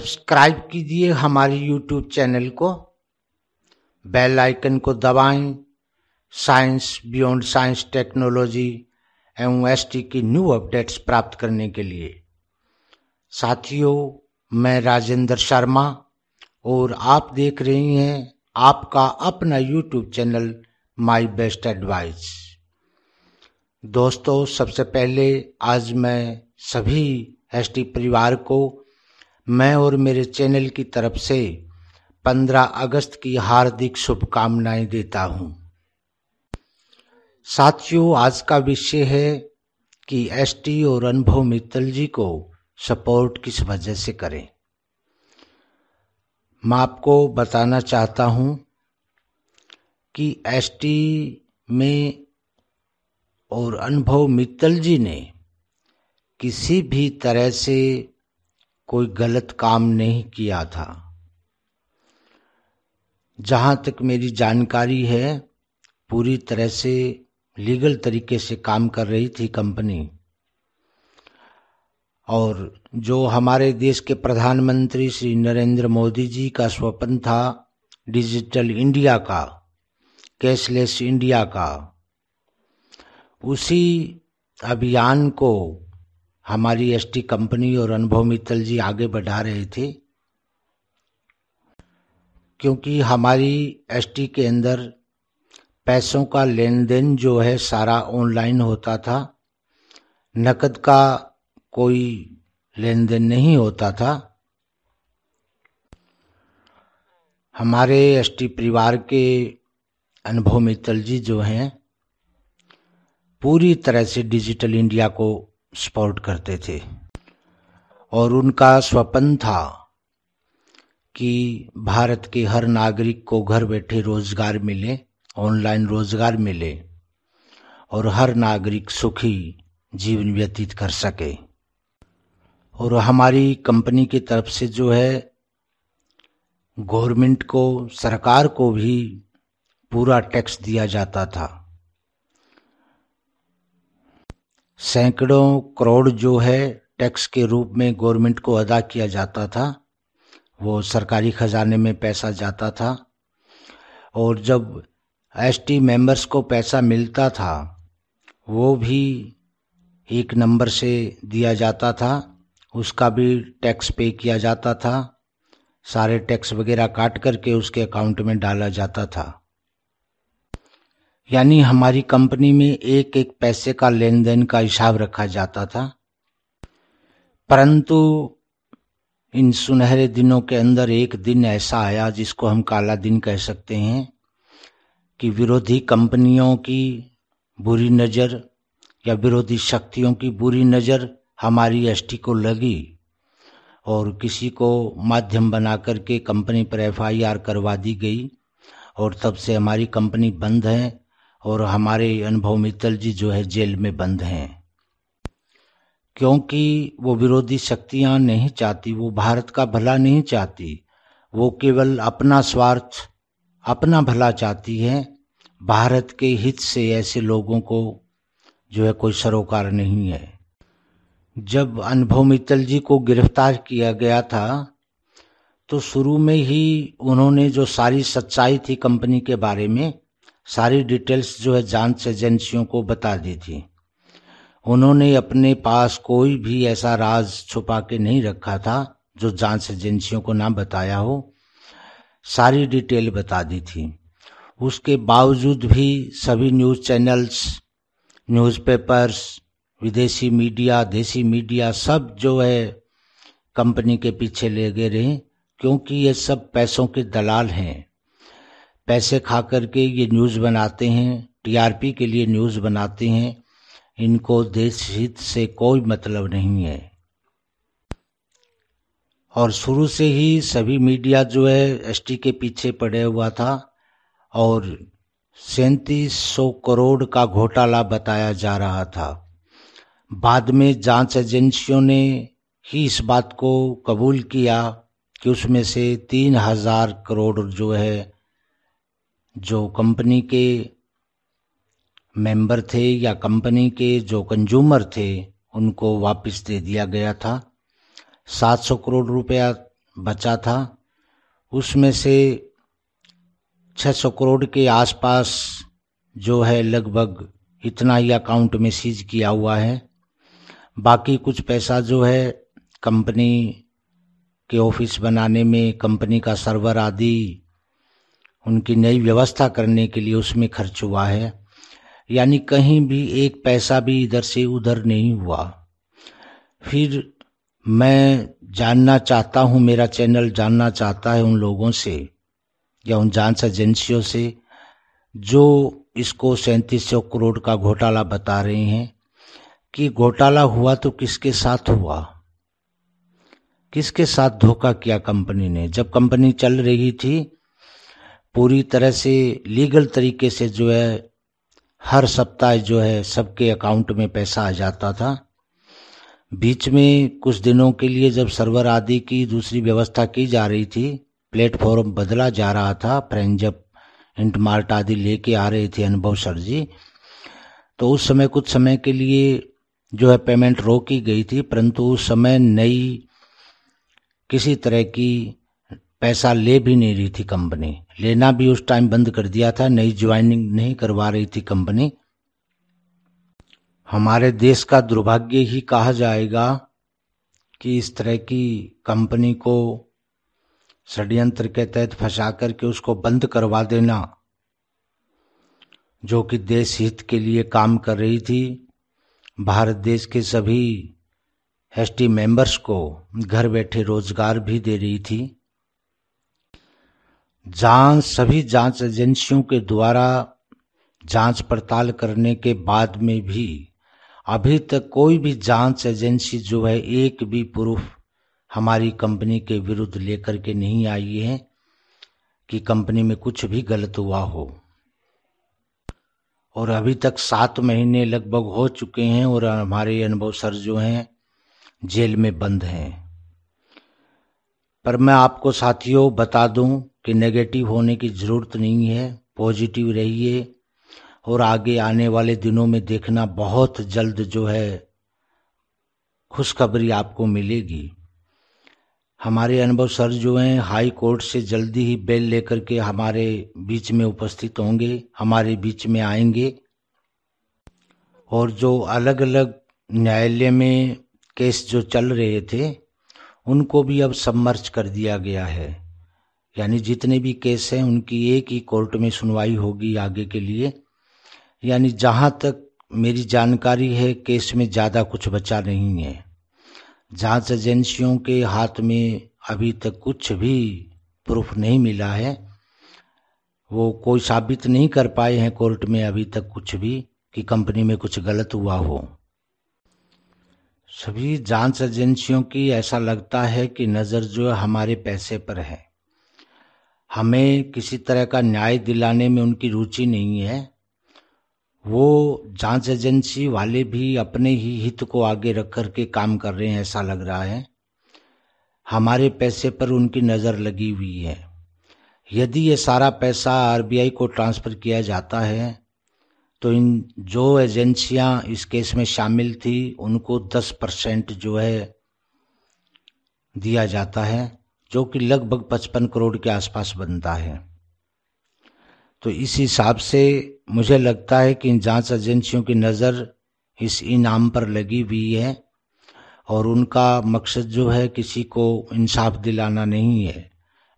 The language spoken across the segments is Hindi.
सब्सक्राइब कीजिए हमारे YouTube चैनल को, बेल आइकन को दबाएं। साइंस, बियॉन्ड साइंस, टेक्नोलॉजी एवं एसटी की न्यू अपडेट्स प्राप्त करने के लिए। साथियों, मैं राजेंद्र शर्मा और आप देख रहे हैं आपका अपना YouTube channel my best advice. दोस्तों, सबसे पहले आज मैं सभी एसटी परिवार को मैं और मेरे चैनल की तरफ से 15 अगस्त की हार्दिक शुभकामनाएं देता हूं। साथियों, आज का विषय है कि एसटी और अनुभव मित्तल जी को सपोर्ट किस वजह से करें। मैं आपको बताना चाहता हूं कि एसटी में और अनुभव मित्तल जी ने किसी भी तरह से कोई गलत काम नहीं किया था। जहां तक मेरी जानकारी है, पूरी तरह से लीगल तरीके से काम कर रही थी कंपनी। और जो हमारे देश के प्रधानमंत्री श्री नरेंद्र मोदी जी का स्वप्न था डिजिटल इंडिया का, कैशलेस इंडिया का, उसी अभियान को हमारी एसटी कंपनी और अनुभव मित्तल जी आगे बढ़ा रहे थे। क्योंकि हमारी एसटी के अंदर पैसों का लेन देन जो है सारा ऑनलाइन होता था, नकद का कोई लेन देन नहीं होता था। हमारे एसटी परिवार के अनुभव मित्तल जी जो हैं पूरी तरह से डिजिटल इंडिया को सपोर्ट करते थे और उनका स्वप्न था कि भारत के हर नागरिक को घर बैठे रोजगार मिले, ऑनलाइन रोजगार मिले और हर नागरिक सुखी जीवन व्यतीत कर सके। और हमारी कंपनी की तरफ से जो है गवर्नमेंट को, सरकार को भी पूरा टैक्स दिया जाता था। सैकड़ों करोड़ जो है टैक्स के रूप में गवर्नमेंट को अदा किया जाता था, वो सरकारी खजाने में पैसा जाता था। और जब एसटी मेंबर्स को पैसा मिलता था वो भी एक नंबर से दिया जाता था, उसका भी टैक्स पे किया जाता था। सारे टैक्स वगैरह काट करके उसके अकाउंट में डाला जाता था। यानी हमारी कंपनी में एक एक पैसे का लेन देन का हिसाब रखा जाता था। परंतु इन सुनहरे दिनों के अंदर एक दिन ऐसा आया जिसको हम काला दिन कह सकते हैं कि विरोधी कंपनियों की बुरी नज़र या विरोधी शक्तियों की बुरी नज़र हमारी एसटी को लगी और किसी को माध्यम बना करके कंपनी पर एफआईआर करवा दी गई। और तब से हमारी कंपनी बंद है और हमारे अनुभव मित्तल जी जो है जेल में बंद हैं। क्योंकि वो विरोधी शक्तियां नहीं चाहती, वो भारत का भला नहीं चाहती, वो केवल अपना स्वार्थ, अपना भला चाहती है। भारत के हित से ऐसे लोगों को जो है कोई सरोकार नहीं है। जब अनुभव मित्तल जी को गिरफ्तार किया गया था तो शुरू में ही उन्होंने जो सारी सच्चाई थी कंपनी के बारे में, सारी डिटेल्स जो है जांच एजेंसियों को बता दी थी। उन्होंने अपने पास कोई भी ऐसा राज छुपा के नहीं रखा था जो जांच एजेंसियों को ना बताया हो, सारी डिटेल बता दी थी। उसके बावजूद भी सभी न्यूज़ चैनल्स, न्यूज़पेपर्स, विदेशी मीडिया, देसी मीडिया सब जो है कंपनी के पीछे लगे रहे। क्योंकि ये सब पैसों के दलाल हैं। पैसे खा करके ये न्यूज़ बनाते हैं, टीआरपी के लिए न्यूज़ बनाते हैं। इनको देश हित से कोई मतलब नहीं है। और शुरू से ही सभी मीडिया जो है एसटी के पीछे पड़े हुआ था और 3700 करोड़ का घोटाला बताया जा रहा था। बाद में जांच एजेंसियों ने ही इस बात को कबूल किया कि उसमें से 3000 करोड़ जो है, जो कंपनी के मेंबर थे या कंपनी के जो कंज्यूमर थे, उनको वापस दे दिया गया था। 700 करोड़ रुपया बचा था, उसमें से 600 करोड़ के आसपास जो है लगभग इतना ही अकाउंट में सीज किया हुआ है। बाकी कुछ पैसा जो है कंपनी के ऑफिस बनाने में, कंपनी का सर्वर आदि उनकी नई व्यवस्था करने के लिए उसमें खर्च हुआ है। यानी कहीं भी एक पैसा भी इधर से उधर नहीं हुआ। फिर मैं जानना चाहता हूं, मेरा चैनल जानना चाहता है उन लोगों से या उन जांच एजेंसियों से जो इसको 3700 करोड़ का घोटाला बता रहे हैं कि घोटाला हुआ तो किसके साथ हुआ, किसके साथ धोखा किया कंपनी ने। जब कंपनी चल रही थी पूरी तरह से लीगल तरीके से जो है हर सप्ताह जो है सबके अकाउंट में पैसा आ जाता था। बीच में कुछ दिनों के लिए जब सर्वर आदि की दूसरी व्यवस्था की जा रही थी, प्लेटफॉर्म बदला जा रहा था, फ्रेंजअप इंटमार्ट आदि लेके आ रहे थे अनुभव सर जी, तो उस समय कुछ समय के लिए जो है पेमेंट रोकी गई थी। परंतु उस समय नई किसी तरह की पैसा ले भी नहीं रही थी कंपनी, लेना भी उस टाइम बंद कर दिया था, नई ज्वाइनिंग नहीं करवा रही थी कंपनी। हमारे देश का दुर्भाग्य ही कहा जाएगा कि इस तरह की कंपनी को षड्यंत्र के तहत फंसा करके उसको बंद करवा देना, जो कि देश हित के लिए काम कर रही थी, भारत देश के सभी एसटी मेंबर्स को घर बैठे रोजगार भी दे रही थी। सभी जांच एजेंसियों के द्वारा जांच पड़ताल करने के बाद में भी अभी तक कोई भी जांच एजेंसी जो है एक भी प्रूफ हमारी कंपनी के विरुद्ध लेकर के नहीं आई है कि कंपनी में कुछ भी गलत हुआ हो। और अभी तक 7 महीने लगभग हो चुके हैं और हमारे अनुभव सर जो हैं जेल में बंद हैं। पर मैं आपको साथियों बता दूं कि नेगेटिव होने की जरूरत नहीं है, पॉजिटिव रहिए और आगे आने वाले दिनों में देखना बहुत जल्द जो है खुशखबरी आपको मिलेगी। हमारे अनुभव सर जो हैं हाई कोर्ट से जल्दी ही बेल लेकर के हमारे बीच में उपस्थित होंगे, हमारे बीच में आएंगे। और जो अलग अलग न्यायालय में केस जो चल रहे थे उनको भी अब सबमर्ज कर दिया गया है। यानी जितने भी केस हैं उनकी एक ही कोर्ट में सुनवाई होगी आगे के लिए। यानी जहां तक मेरी जानकारी है केस में ज़्यादा कुछ बचा नहीं है। जांच एजेंसियों के हाथ में अभी तक कुछ भी प्रूफ नहीं मिला है, वो कोई साबित नहीं कर पाए हैं कोर्ट में अभी तक कुछ भी कि कंपनी में कुछ गलत हुआ हो। सभी जांच एजेंसियों की ऐसा लगता है कि नज़र जो है हमारे पैसे पर है, हमें किसी तरह का न्याय दिलाने में उनकी रुचि नहीं है। वो जांच एजेंसी वाले भी अपने ही हित को आगे रख कर के काम कर रहे हैं, ऐसा लग रहा है। हमारे पैसे पर उनकी नज़र लगी हुई है। यदि ये सारा पैसा आरबीआई को ट्रांसफ़र किया जाता है तो इन जो एजेंसियां इस केस में शामिल थी उनको 10% जो है दिया जाता है, जो कि लगभग 55 करोड़ के आसपास बनता है। तो इस हिसाब से मुझे लगता है कि इन जांच एजेंसियों की नज़र इस इनाम पर लगी हुई है और उनका मकसद जो है किसी को इंसाफ दिलाना नहीं है।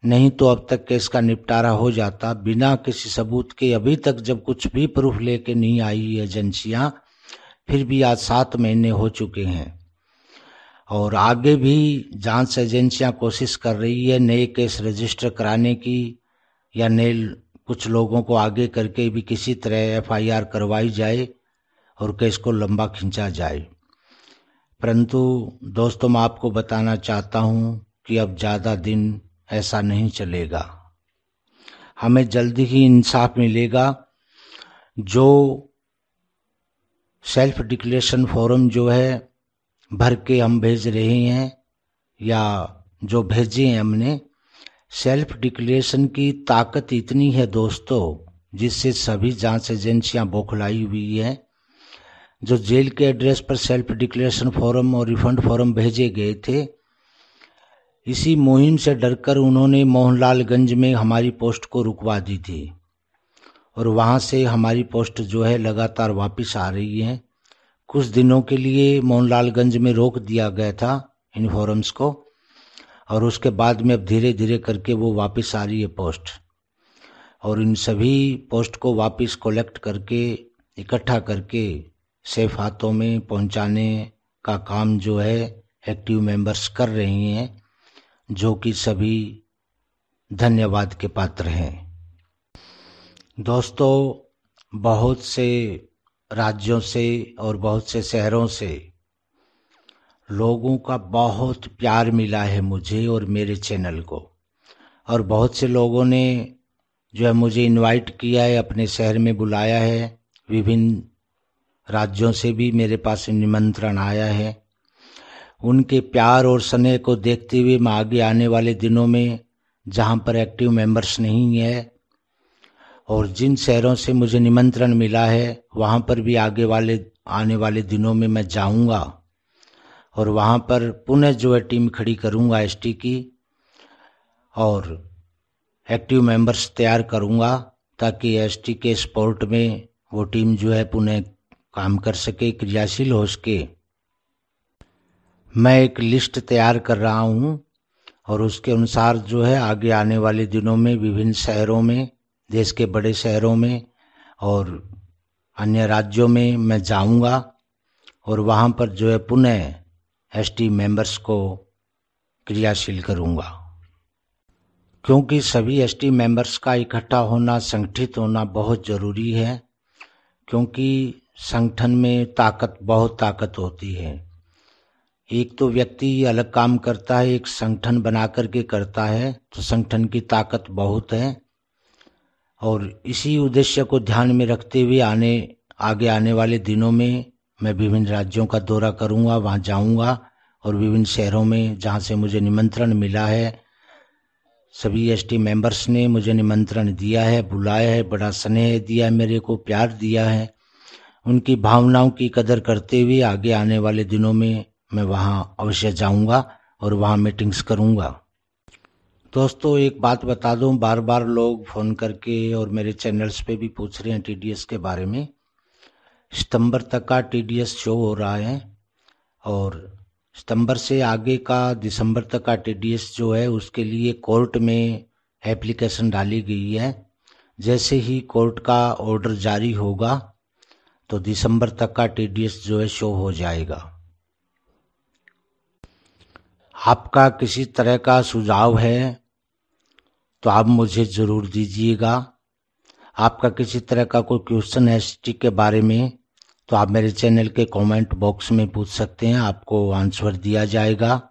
नहीं तो अब तक केस का निपटारा हो जाता बिना किसी सबूत के। अभी तक जब कुछ भी प्रूफ लेके नहीं आई एजेंसियां, फिर भी आज 7 महीने हो चुके हैं और आगे भी जांच एजेंसियां कोशिश कर रही है नए केस रजिस्टर कराने की या नए कुछ लोगों को आगे करके भी किसी तरह एफआईआर करवाई जाए और केस को लंबा खींचा जाए। परंतु दोस्तों मैं आपको बताना चाहता हूं कि अब ज़्यादा दिन ऐसा नहीं चलेगा। हमें जल्दी ही इंसाफ मिलेगा। जो सेल्फ डिक्लेरेशन फॉर्म जो है भर के हम भेज रहे हैं या जो भेजे हैं हमने, सेल्फ डिक्लेरेशन की ताकत इतनी है दोस्तों जिससे सभी जांच एजेंसियां बौखलाई हुई है। जो जेल के एड्रेस पर सेल्फ डिक्लेरेशन फॉर्म और रिफंड फॉर्म भेजे गए थे, इसी मुहिम से डरकर उन्होंने मोहनलालगंज में हमारी पोस्ट को रुकवा दी थी और वहाँ से हमारी पोस्ट जो है लगातार वापस आ रही है। कुछ दिनों के लिए मोहनलालगंज में रोक दिया गया था इन फोरम्स को और उसके बाद में अब धीरे धीरे करके वो वापस आ रही है पोस्ट। और इन सभी पोस्ट को वापस कलेक्ट करके इकट्ठा करके सेफ हाथों में पहुंचाने का काम जो है एक्टिव मेंबर्स कर रहे हैं, जो कि सभी धन्यवाद के पात्र हैं। दोस्तों, बहुत से राज्यों से और बहुत से शहरों से लोगों का बहुत प्यार मिला है मुझे और मेरे चैनल को, और बहुत से लोगों ने जो है मुझे इनवाइट किया है, अपने शहर में बुलाया है। विभिन्न राज्यों से भी मेरे पास निमंत्रण आया है। उनके प्यार और स्नेह को देखते हुए मैं आगे आने वाले दिनों में जहां पर एक्टिव मेंबर्स नहीं है और जिन शहरों से मुझे निमंत्रण मिला है वहां पर भी आने वाले दिनों में मैं जाऊंगा और वहां पर पुनः जो है टीम खड़ी करूंगा एसटी की और एक्टिव मेंबर्स तैयार करूंगा ताकि एसटी के सपोर्ट में वो टीम जो है पुनः काम कर सके, क्रियाशील हो सके। मैं एक लिस्ट तैयार कर रहा हूं और उसके अनुसार जो है आगे आने वाले दिनों में विभिन्न शहरों में, देश के बड़े शहरों में और अन्य राज्यों में मैं जाऊंगा और वहां पर जो है पुनः एसटी मेंबर्स को क्रियाशील करूंगा, क्योंकि सभी एसटी मेंबर्स का इकट्ठा होना, संगठित होना बहुत जरूरी है। क्योंकि संगठन में बहुत ताकत होती है। एक तो व्यक्ति अलग काम करता है, एक संगठन बना करके करता है तो संगठन की ताकत बहुत है। और इसी उद्देश्य को ध्यान में रखते हुए आगे आने वाले दिनों में मैं विभिन्न राज्यों का दौरा करूंगा, वहां जाऊंगा और विभिन्न शहरों में जहां से मुझे निमंत्रण मिला है, सभी एसटी मेंबर्स ने मुझे निमंत्रण दिया है, बुलाया है, बड़ा स्नेह दिया है, मेरे को प्यार दिया है। उनकी भावनाओं की कदर करते हुए आगे आने वाले दिनों में मैं वहां अवश्य जाऊंगा और वहां मीटिंग्स करूंगा। दोस्तों, एक बात बता दूं, बार बार लोग फोन करके और मेरे चैनल्स पे भी पूछ रहे हैं टीडीएस के बारे में। सितंबर तक का टीडीएस शो हो रहा है और सितंबर से आगे का दिसंबर तक का टीडीएस जो है उसके लिए कोर्ट में एप्लीकेशन डाली गई है। जैसे ही कोर्ट का ऑर्डर जारी होगा तो दिसंबर तक का टीडीएस जो है शो हो जाएगा। आपका किसी तरह का सुझाव है तो आप मुझे जरूर दीजिएगा। आपका किसी तरह का कोई क्वेश्चन है एसटी के बारे में तो आप मेरे चैनल के कमेंट बॉक्स में पूछ सकते हैं, आपको आंसर दिया जाएगा।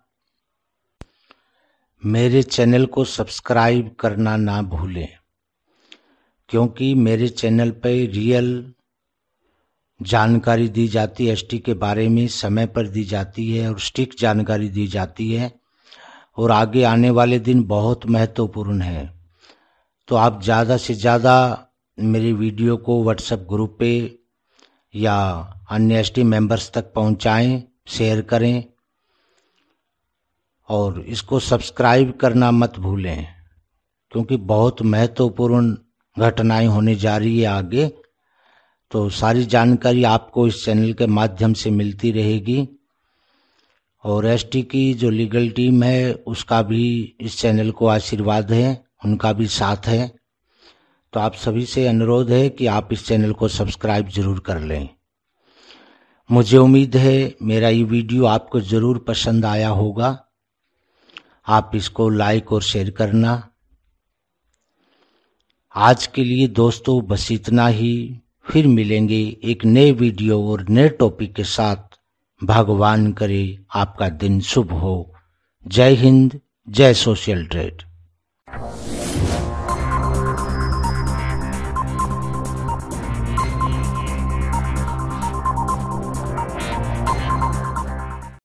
मेरे चैनल को सब्सक्राइब करना ना भूलें, क्योंकि मेरे चैनल पर रियल जानकारी दी जाती है, एसटी के बारे में समय पर दी जाती है और सटीक जानकारी दी जाती है और आगे आने वाले दिन बहुत महत्वपूर्ण है। तो आप ज़्यादा से ज़्यादा मेरी वीडियो को व्हाट्सएप ग्रुप पे या अन्य एसटी मेंबर्स तक पहुंचाएं, शेयर करें और इसको सब्सक्राइब करना मत भूलें, क्योंकि बहुत महत्वपूर्ण घटनाएं होने जा रही है आगे। तो सारी जानकारी आपको इस चैनल के माध्यम से मिलती रहेगी और एसटी की जो लीगल टीम है उसका भी इस चैनल को आशीर्वाद है, उनका भी साथ है। तो आप सभी से अनुरोध है कि आप इस चैनल को सब्सक्राइब जरूर कर लें। मुझे उम्मीद है मेरा ये वीडियो आपको जरूर पसंद आया होगा। आप इसको लाइक और शेयर करना। आज के लिए दोस्तों बस इतना ही। फिर मिलेंगे एक नए वीडियो और नए टॉपिक के साथ। भगवान करे आपका दिन शुभ हो। जय हिंद, जय सोशल ट्रेड।